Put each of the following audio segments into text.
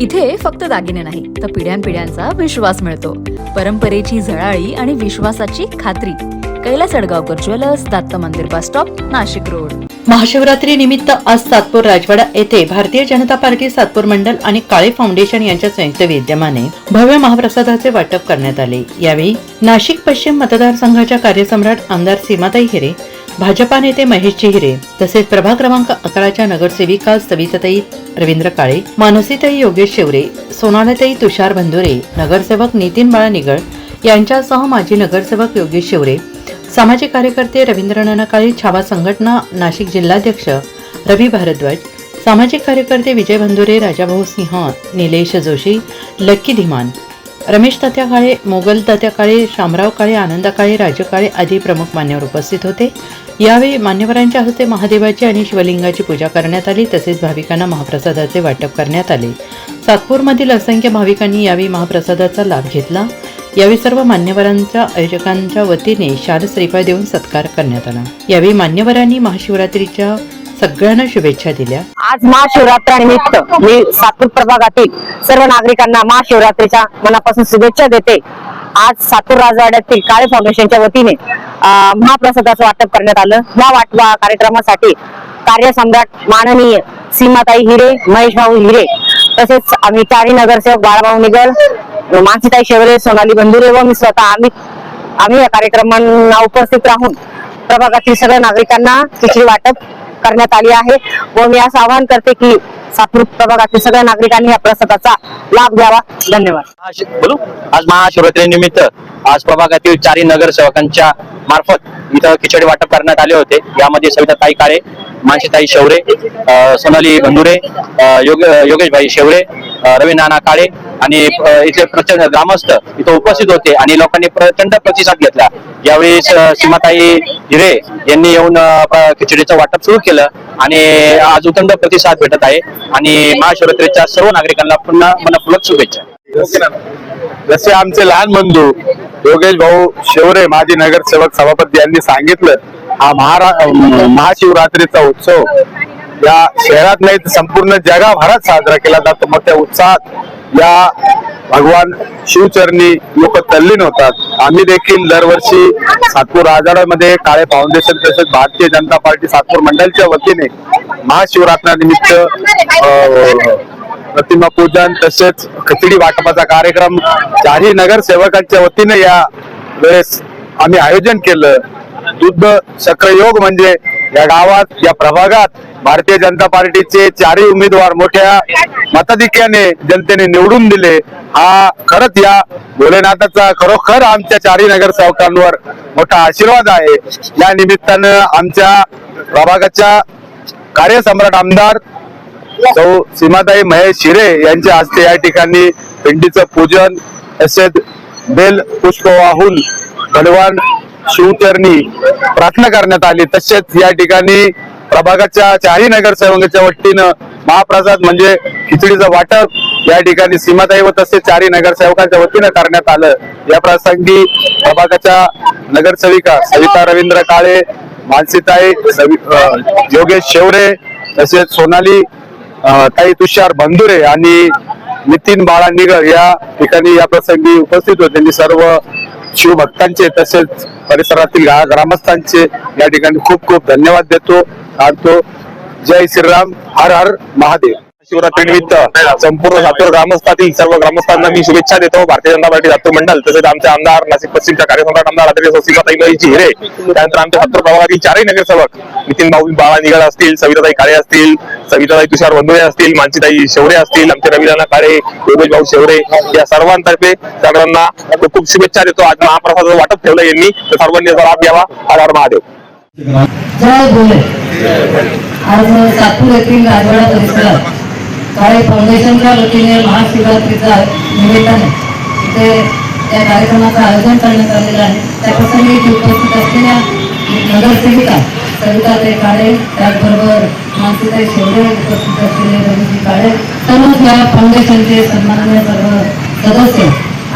इथे फक्त दागिने नाही तर पिढ्यानपिढ्यांचा विश्वास मिळतो. परंपरेची झळाळी आणि विश्वासाची खात्री. कैलास अडगावकर ज्वेलर्स, दत्त मंदिर bus stop, Nashik road. Mahashivratri निमित्त आज सातपूर राजवाडा येथे भारतीय जनता पार्टी सातपूर मंडल आणि काळे फाउंडेशन यांच्या संयुक्त विद्यमाने भव्य महाप्रसादाचे वाटप करण्यात आले. यावेळी नाशिक पश्चिम मतदारसंघाच्या कार्यसम्राट आमदार सीमाताई हिरे, भाजपा नेते महेशजी हिरे तसेच प्रभाग क्रमांक 11च्या नगरसेविका सविताताई रवींद्र काळे, मानसीताई योगेश शेवरे, सोनालीताई तुषार बंधुरे, नगरसेवक नितीन बाळा निगळ यांच्यासह माजी नगरसेवक योगेश शेवरे, सामाजिक कार्यकर्ते रवींद्र काळे, छावा संघटना नाशिक जिल्हाध्यक्ष रवी भारद्वाज, सामाजिक कार्यकर्ते विजय बंधुरे, राजाभाऊ सिंह, निलेश जोशी, लक्की धीमान, रमेश तात्या काळे, मोगल तात्या काळे, शामराव काळे, आनंद काळे, राजू काळे आदी प्रमुख मान्यवर उपस्थित होते. यावेळी मान्यवरांच्या हस्ते महादेवाची आणि शिवलिंगाची पूजा करण्यात आली तसेच भाविकांना महाप्रसादाचे वाटप करण्यात आले. सातपूरमधील असंख्य भाविकांनी यावेळी महाप्रसादाचा लाभ घेतला. यावेळी सर्व मान्यवरांच्या आयोजकांच्या वतीने शाल श्रीफळ देऊन सत्कार करण्यात आला. यावेळी मान्यवरांनी महाशिवरात्रीच्या सगळ्यांना शुभेच्छा दिल्या. आज महाशिवरात्रीनिमित्त मी सातपूर प्रभागातील सर्व नागरिकांना महाशिवरात्रीच्या मनापासून शुभेच्छा देते. आज सातपूर राजवाड्यातील काळे फाउंडेशनच्या वतीने महाप्रसादाचं वाटप करण्यात आलं. या वाटवा कार्यक्रमासाठी कार्यसम्राट माननीय सीमाताई हिरे, महेश भाऊ हिरे तसेच आम्ही चारही नगरसेवक बाळाभाऊ निगल, मानसीताई शेवरे, सोनाली बंधुरे व मी स्वतः आम्ही या कार्यक्रमांना उपस्थित राहून प्रभागातील सर्व नागरिकांना खिचडी वाटप करण्यात आली आहे व मी असं आवाहन करते की सातपूर प्रभागातील सगळ्या नागरिकांनी या प्रसादाचा लाभ घ्यावा. धन्यवाद. बोलू. आज महाशिवरात्री निमित्त आज प्रभागातील चारही नगरसेवकांच्या मार्फत इथं खिचडी वाटप करण्यात आले होते. यामध्ये सविताताई काळे, मानसीताई शेवरे, सोनाली बंधुरे, योगेशभाई शेवरे, रवी नाना काळे आणि इथले प्रचंड ग्रामस्थ इथं उपस्थित होते आणि लोकांनी प्रचंड प्रतिसाद घेतला. यावेळी सीमाताई हिरे यांनी येऊन खिचडीचं वाटप सुरू केलं आणि आज उतंड प्रतिसाद भेटत आहे आणि महाशिवरात्रीच्या सर्व नागरिकांना पुन्हा मनपूर्वक शुभेच्छा. जसे आमचे लहान बंधू योगेश भाऊ शेवरे, माजी नगरसेवक सभापती यांनी सांगितलं, हा महाशिवरात्रीचा उत्सव या शहरात नाही तर संपूर्ण जगभरात साजरा केला जातो. मोठ्या उत्साहात या भगवान शिवचरणी लोक तल्लीन होतात. आम्ही देखील दरवर्षी सातपूर राजवाड्यामध्ये काळे फाउंडेशन तसेच भारतीय जनता पार्टी सातपूर मंडळच्या वतीने महाशिवरात्रीनिमित्त प्रतिमा पूजन तसेच खिचडी वाटपाचा कार्यक्रम चारही नगरसेवकांच्या वतीने या वेळेस आम्ही आयोजन केलं. दुग्ध चक्रयोग म्हणजे या गावात या प्रभागात भारतीय जनता पार्टीचे चारही उमेदवार मोठ्या मताधिक्याने जनतेने निवडून दिले. हा खरंच या भोलेनाथाचा खरोखर आमच्या चारही नगरसेवकांवर मोठा आशीर्वाद आहे. या निमित्तानं आमच्या प्रभागाच्या कार्यसम्राट आमदार सौ सीमाताई महेश हिरे यांच्या हस्ते या ठिकाणी पिंडीचं पूजन तसेच बेल पुष्प वाहून भगवान शिवचरणी प्रार्थना करण्यात आली. तसेच या ठिकाणी प्रभागाच्या चारही नगरसेवकांच्या वतीनं महाप्रसाद म्हणजे खिचडीचं वाटप या ठिकाणी सीमाताई व तसेच चारही नगरसेवकांच्या वतीनं करण्यात आलं. या प्रसंगी प्रभागाच्या नगरसेविका सविता रवींद्र काळे, मानसीताई योगेश शेवरे तसेच सोनाली ताई तुषार बंधुरे आणि नितीन बाळा निगळ या ठिकाणी या प्रसंगी उपस्थित होते. त्यांनी सर्व शिवभक्तांचे तसेच परिसरातील ग्रामस्थांचे या ठिकाणी खूप खूप धन्यवाद देतो. जय श्रीराम, हर हर महादेव. शिवरात्रीनिमित्त संपूर्ण सातूर ग्रामस्थातील सर्व ग्रामस्थांना मी शुभेच्छा देतो. भारतीय जनता पार्टी सातूर मंडळ तसेच आमचे आमदार नाशिक पश्चिमच्या कार्यसम्राट आमदार आदरणीय सीमाताई महेश हिरे, त्यानंतर आमच्या सातूर प्रभागातील चारही नगरसेवक नितीन भाऊ बाळा निगळ असतील, सविताताई काळे असतील, सविताताई तुषार बंधुरे असतील, मानसीताई शेवरे असतील, आमचे रवींद्र काळे, योगेश भाऊ शेवरे या सर्वांतर्फे सर्वांना खूप खूप शुभेच्छा देतो. आज महाप्रसादाचं वाटप ठेवलं यांनी, तर सर्वांनी याचा लाभ घ्यावा. हर हर महादेव. जय भोले. आज सातपूर येथील राजवाडा परिसरात काळे फाउंडेशनच्या वतीने महाशिवरात्रीच्या निमित्ताने इथे त्या कार्यक्रमाचं आयोजन करण्यात आलेलं आहे. त्याप्रसंगी उपस्थित असलेल्या नगरसेविका सविताताई काळे, त्याचबरोबर मानसीताई शेवरे, उपस्थित असलेले रवीजी काळे, सर्वच या फाउंडेशनचे सन्माननीय सर्व सदस्य.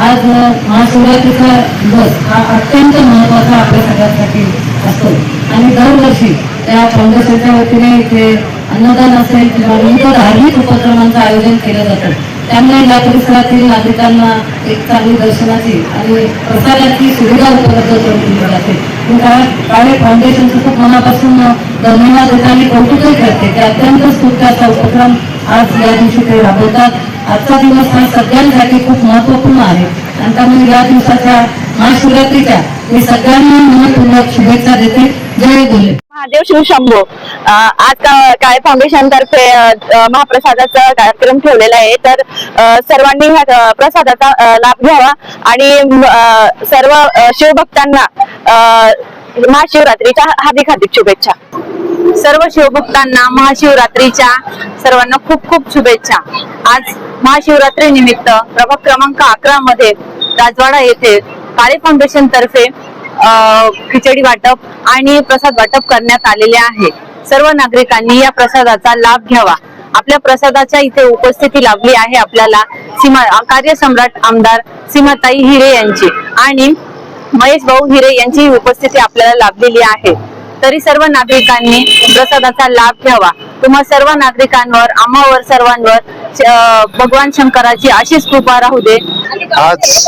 आज महाशिवरात्रीचा दिवस हा अत्यंत महत्त्वाचा आपल्या सगळ्यांसाठी असतो आणि दरवर्षी त्या फाउंडेशनच्या वतीने इथे अन्नदान असेल किंवा विविध धार्मिक उपक्रमांचं आयोजन केलं जातं. त्यांना या परिसरातील नागरिकांना एक चांगली दर्शनाची आणि प्रसादाची सुविधा उपलब्ध करून दिली जाते. मी काळे फाउंडेशनचं खूप मनापासून धन्यवाद देते आणि कौतुकही करते की अत्यंत स्तुत्य असा उपक्रम आज या दिवशी ते राबवतात. आजचा दिवस हा सगळ्यांसाठी खूप महत्वपूर्ण आहे आणि त्यामुळे या दिवसाच्या महाशिवरात्रीच्या मी सगळ्यांना मनपूर्वक शुभेच्छा देते. जय भोले. महादेव श्री शंभो. आज काळे फाउंडेशन तर्फे महाप्रसादाचा कार्यक्रम ठेवलेला आहे. तर सर्वांनी ह्या प्रसादाचा लाभ घ्यावा आणि सर्व शिवभक्तांना महाशिवरात्रीच्या हार्दिक शुभेच्छा. सर्व शिवभक्तांना महाशिवरात्रीच्या सर्वांना खूप खूप शुभेच्छा. आज महाशिवरात्री निमित्त प्रभाग क्रमांक 11 मध्ये राजवाडा येथे काळे फाउंडेशन तर्फे खिचडी वाटप आणि प्रसाद वाटप करण्यात आलेले आहे. सर्व नागरिकांनी या प्रसादाचा लाभ घ्यावा. आपल्या प्रसादाच्या इथे उपस्थिती लाभली आहे आपल्याला कार्यसम्राट आमदार सीमाताई हिरे यांची आणि महेश भाऊ हिरे यांची उपस्थिती आपल्याला लाभलेली आहे. तरी सर्व नागरिकांनी प्रसादाचा लाभ घ्यावा. तुम्हा सर्व नागरिकांवर आम्हावर सर्वांवर भगवान शंकराची अशीच कृपा राहू दे. आज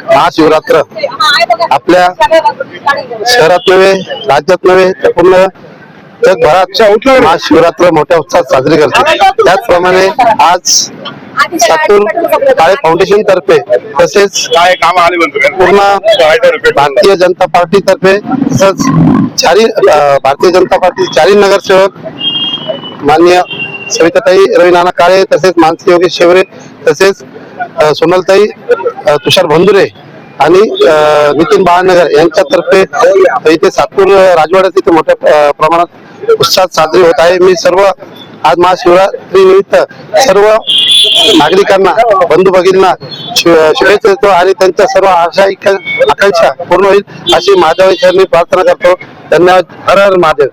महाशिवरात्र आपल्या शहरात नव्हे, राज्यात नव्हे, तर पूर्ण जगभरात महाशिवरात्र मोठ्या उत्साहात साजरी करते. त्याचप्रमाणे आज सातूर काळे फाउंडेशन तर्फे तसेच पूर्ण भारतीय जनता पार्टी तर्फे तसंच भारतीय जनता पार्टी चारी नगरसेवक माननीय सविताताई रविनाना काळे तसेच मानसी योगेश शेवरे तसेच सोनलताई तुषार भंदुरे आणि नितीन बाळनगर यांच्यातर्फे इथे सातपूर राजवाड्यात इथे मोठ्या प्रमाणात उत्साहात साजरी होत आहे. मी सर्व आज महाशिवरात्री निमित्त सर्व नागरिकांना बंधू भगिनींना शुभेच्छा देतो आणि त्यांच्या सर्व आशा आकांक्षा पूर्ण होईल अशी महादेवांनी प्रार्थना करतो. धन्यवाद. हर हर महादेव.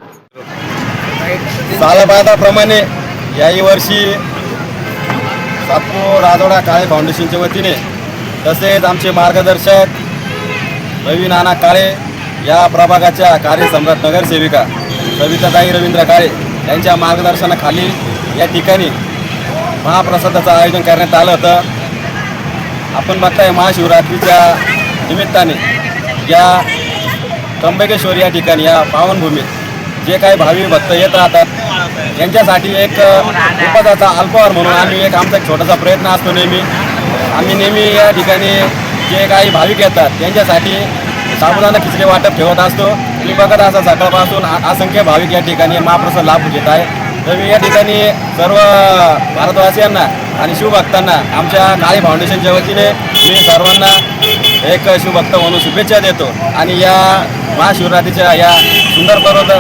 सालाबादाप्रमाणे याही वर्षी सातपूर राजवाडा काळे फाउंडेशनच्या वतीने तसेच आमचे मार्गदर्शक रवी नाना काळे या प्रभागाच्या कार्यसम्राट नगरसेविका सविताताई रवींद्र काळे यांच्या मार्गदर्शनाखाली या ठिकाणी महाप्रसादाचं आयोजन करण्यात आलं होतं. आपण बघताय महाशिवरात्रीच्या निमित्ताने या त्र्यंबकेश्वर या ठिकाणी या पावनभूमीत जे काही भावी भक्त येत राहतात यांच्यासाठी एक उपवासाचा अल्पहार म्हणून आम्ही एक आमचा छोटासा प्रयत्न असतो. आम्ही नेहमी या ठिकाणी जे काही भाविक येतात त्यांच्यासाठी साबुदाणा खिचडी वाटप ठेवत असतो. मी बघत असं सकाळपासून असंख्य भाविक या ठिकाणी महाप्रसाद लाभ घेत आहे. तर मी या ठिकाणी सर्व भारतवासियांना आणि शिवभक्तांना आमच्या काळे फाउंडेशनच्या वतीने मी सर्वांना एक शिवभक्त म्हणून शुभेच्छा देतो आणि या महाशिवरात्रीच्या या सुंदर पर्व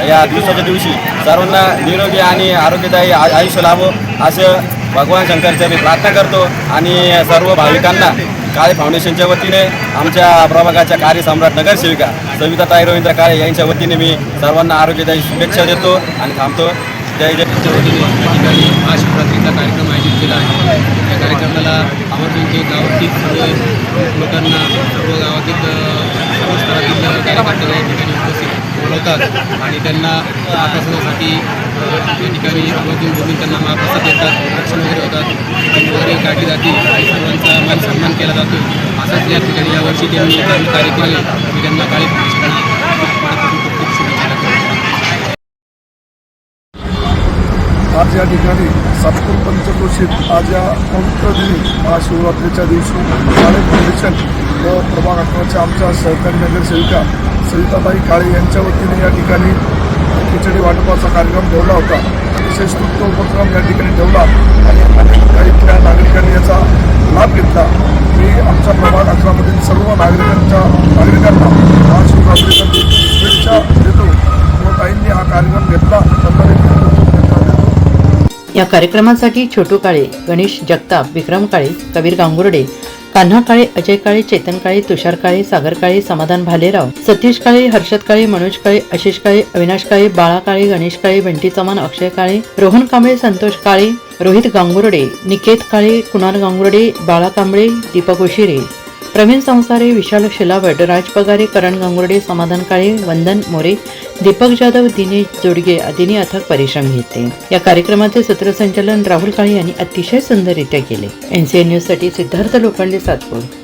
या दिवसाच्या दिवशी सर्वांना निरोगी आणि आरोग्यदायी आयुष्य लाभो असं भगवान शंकरच्या मी प्रार्थना करतो आणि सर्व भाविकांना काळे फाउंडेशनच्या वतीने आमच्या प्रभागाच्या कार्यसम्राट नगरसेविका सविताताई रवींद्र काळे यांच्या वतीने मी सर्वांना आरोग्यदायी शुभेच्छा देतो आणि थांबतो. जय जय. या ठिकाणी महाशिवरात्रीचा कार्यक्रम आयोजित केला आहे. या कार्यक्रमाला आवर्जून जे गावातील सर्व लोकांना सर्व गावातील सर्व स्तरातील कार्यकर्ते या ठिकाणी उपस्थित बोलवतात आणि त्यांना महाप्रसादासाठी या ठिकाणी आवर्जून बोलून त्यांना महाप्रसाद देतात. रक्षण वगैरे होतात वगैरे काढली जाते आणि सर्वांचा मान सन्मान केला जातो. असंच या ठिकाणी यावर्षी त्यांनी कार्य केले मी त्यांना काळे खूप शुभेच्छा देतो. आज या ठिकाणी सातपूर पंचक्रोशीत आज या पवित्र दिनी महाशिवरात्रीच्या दिवशी काळे फाउंडेशन व प्रभाग 11च्या आमच्या सहकारी नगरसेविका सविताताई काळे यांच्या वतीने या ठिकाणी खिचडी वाटपाचा कार्यक्रम ठेवला होता. अतिशय स्तुत्य उपक्रम या ठिकाणी ठेवला आणि अनेक काही नागरिकांनी याचा लाभ घेतला. मी आमच्या प्रभाग 11मधील सर्व नागरिकांना महाशिवरात्रीच्या शुभेच्छा देतो व काहींनी हा कार्यक्रम घेतला त्यांना या कार्यक्रमासाठी छोटू काळे, गणेश जगताप, विक्रम काळे, कबीर गांगुर्डे, कान्हा काळे, अजय काळे, चेतन काळे, तुषार काळे, सागर काळे, समाधान भालेराव, सतीश काळे, हर्षद काळे, मनोज काळे, आशिष काळे, अविनाश काळे, बाळा काळे, गणेश काळे, बंटी चव्हाण, अक्षय काळे, रोहन कांबळे, संतोष काळे, रोहित गांगुर्डे, निकेत काळे, कुणाल गांगुर्डे, बाळा कांबळे, दीपक उशिरे, प्रवीण संसारे, विशाल शिलावट, राज पगारे, करण गंगुर्डे, समाधान काळे, वंदन मोरे, दीपक जाधव, दिनेश जोडगे आदींनी अथक परिश्रम घेतले. या कार्यक्रमाचे सूत्रसंचालन राहुल काळे यांनी अतिशय सुंदररित्या केले. NCN न्यूज साठी सिद्धार्थ लोखंडे, सातपूर.